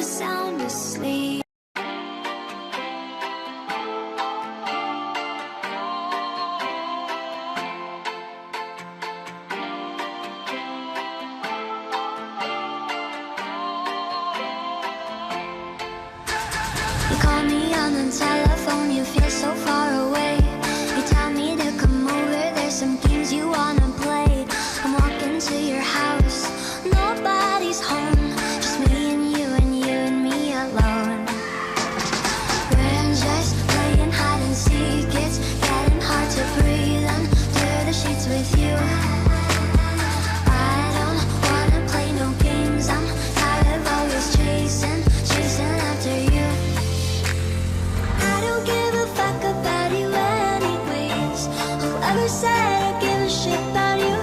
sound asleep. You call me on the telephone, you feel so far away. You tell me to come over, there's some games you wanna play. I'm walking to your house, nobody's home, just me and you and me alone. We're just playing hide and seek, it's getting hard to breathe under the sheets with you. I don't wanna play no games, I'm tired of always chasing after you. I don't give a fuck about you anyways. Whoever said I give a shit about you?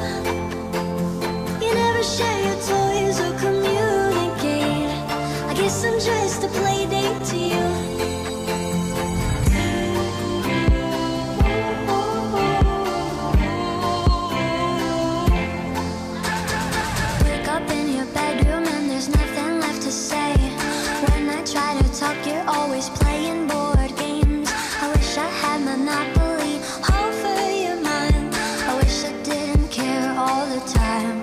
You never share your toys or communicate. I guess I'm just a play date to you. Wake up in your bedroom and there's nothing left to say. When I try to talk, you're always playing board games. I wish I had monopoly over your mind. I wish I didn't care all the time.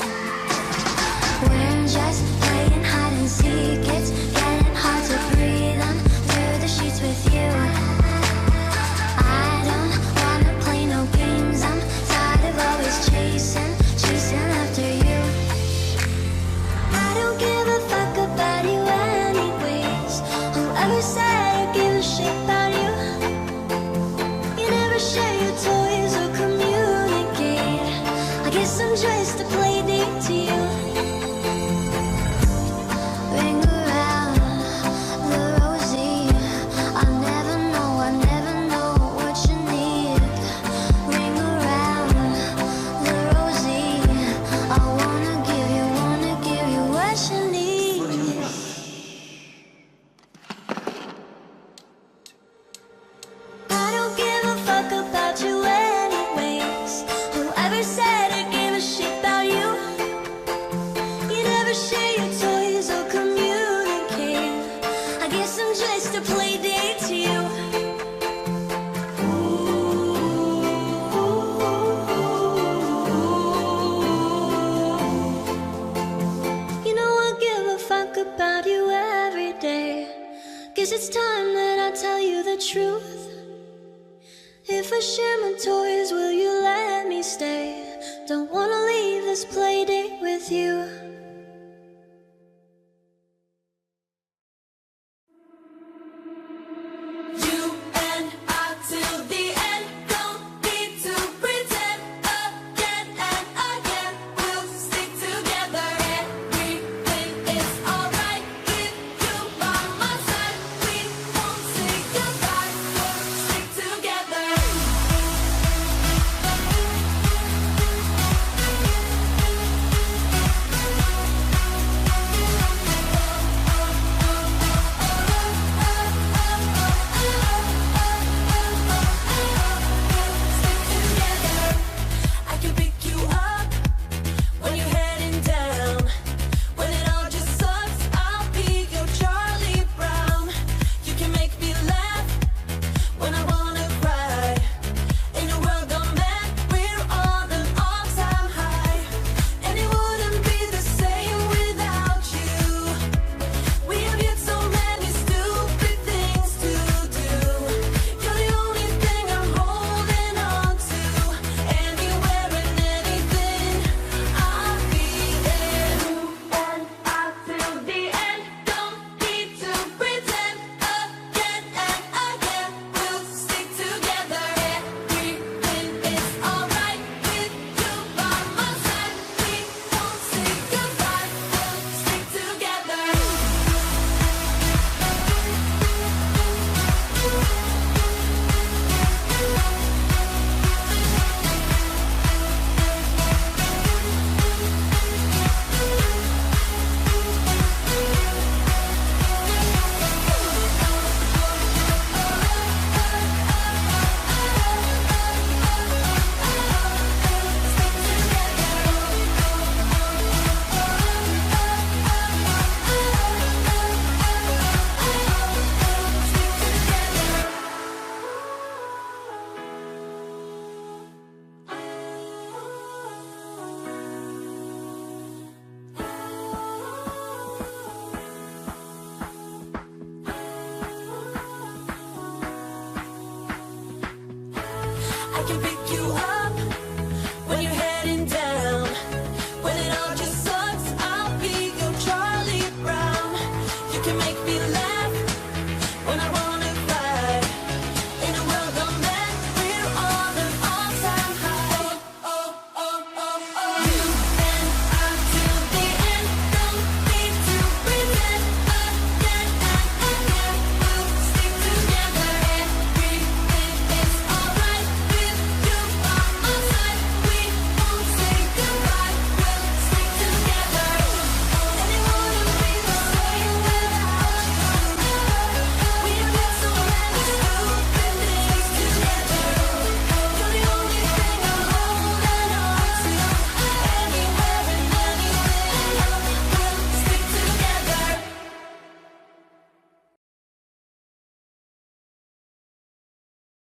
We're just playing hide and seek, it's getting hard to breathe under the sheets with you. I don't wanna play no games, I'm tired of always chasing after you. I don't give a fuck about you anyways. Whoever said I give a shit about you? You never share your toys or communicate. I guess I'm just a play date to you. Ring around the rosy, I never know what you need. Ring around the rosy, I wanna give you what you need. I don't give a fuck about you anyways. Whoever said I give a shit about you? You never share your toys or communicate. I guess I'm just a play date to you. You know I give a fuck about you every day. Guess it's time that I tell you the truth. If I share my toys, will you let me stay? Don't wanna leave this play date with you. You and I till the end, don't need to pretend. Again and again, we'll stick together. Everything is alright with you by my side. We won't say goodbye, we'll stick together. I can pick you up when you're heading down. When it all just sucks, I'll be your Charlie Brown. You can make me